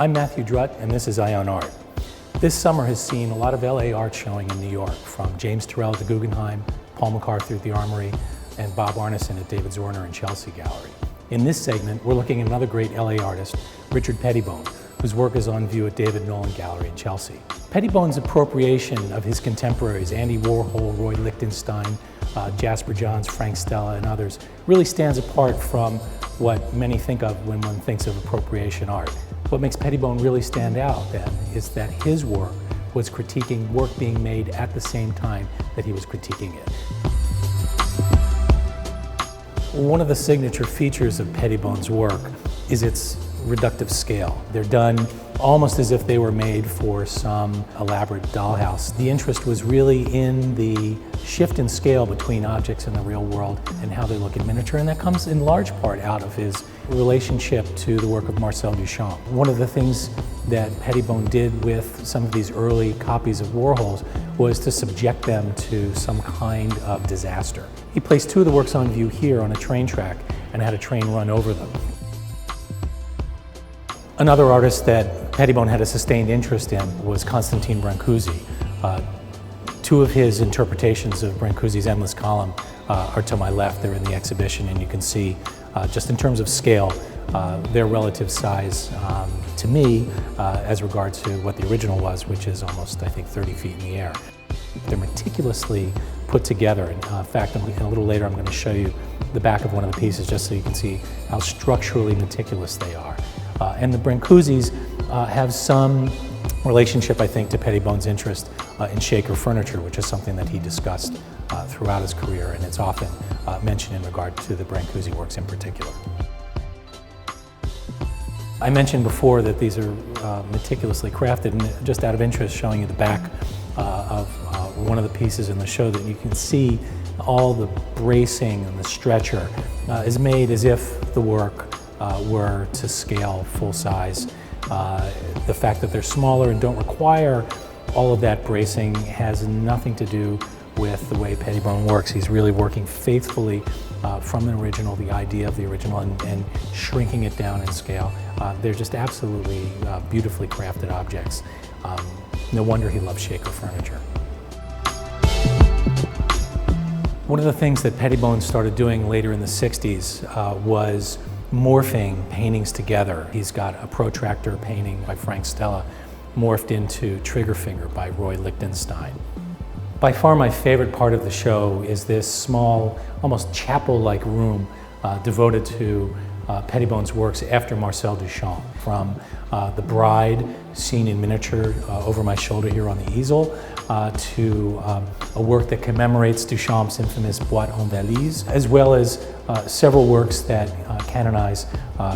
I'm Matthew Drutt, and this is Ion Art. This summer has seen a lot of LA art showing in New York, from James Turrell at the Guggenheim, Paul McCarthy at the Armory, and Bob Arneson at David Zorner and Chelsea Gallery. In this segment, we're looking at another great LA artist, Richard Pettibone, whose work is on view at David Nolan Gallery in Chelsea. Pettibone's appropriation of his contemporaries, Andy Warhol, Roy Lichtenstein, Jasper Johns, Frank Stella, and others, really stands apart from what many think of when one thinks of appropriation art. What makes Pettibone really stand out, then, is that his work was critiquing work being made at the same time that he was critiquing it. One of the signature features of Pettibone's work is its reductive scale. They're done almost as if they were made for some elaborate dollhouse. The interest was really in the shift in scale between objects in the real world and how they look in miniature, and that comes in large part out of his relationship to the work of Marcel Duchamp. One of the things that Pettibone did with some of these early copies of Warhol's was to subject them to some kind of disaster. He placed two of the works on view here on a train track and had a train run over them. Another artist that Pettibone had a sustained interest in was Constantine Brancusi. Two of his interpretations of Brancusi's Endless Column are to my left. They're in the exhibition, and you can see, just in terms of scale, their relative size to me as regards to what the original was, which is almost, I think, 30 feet in the air. They're meticulously put together. In fact, a little later I'm going to show you the back of one of the pieces just so you can see how structurally meticulous they are. And the Brancusis have some relationship, I think, to Pettibone's interest in Shaker furniture, which is something that he discussed throughout his career, and it's often mentioned in regard to the Brancusi works in particular. I mentioned before that these are meticulously crafted, and just out of interest, showing you the back of one of the pieces in the show, that you can see all the bracing and the stretcher is made as if the work were to scale full size. The fact that they're smaller and don't require all of that bracing has nothing to do with the way Pettibone works. He's really working faithfully from the original, the idea of the original, and shrinking it down in scale. They're just absolutely beautifully crafted objects. No wonder he loves Shaker furniture. One of the things that Pettibone started doing later in the 60s was morphing paintings together. He's got a protractor painting by Frank Stella morphed into Trigger Finger by Roy Lichtenstein. By far my favorite part of the show is this small, almost chapel-like room devoted to Pettibone's works after Marcel Duchamp, from The Bride, seen in miniature over my shoulder here on the easel, to a work that commemorates Duchamp's infamous Boîte en Valise, as well as several works that canonize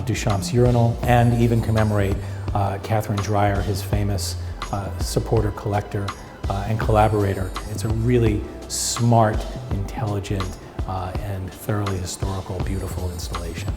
Duchamp's urinal and even commemorate Catherine Dreyer, his famous supporter, collector, and collaborator. It's a really smart, intelligent, and thoroughly historical, beautiful installation.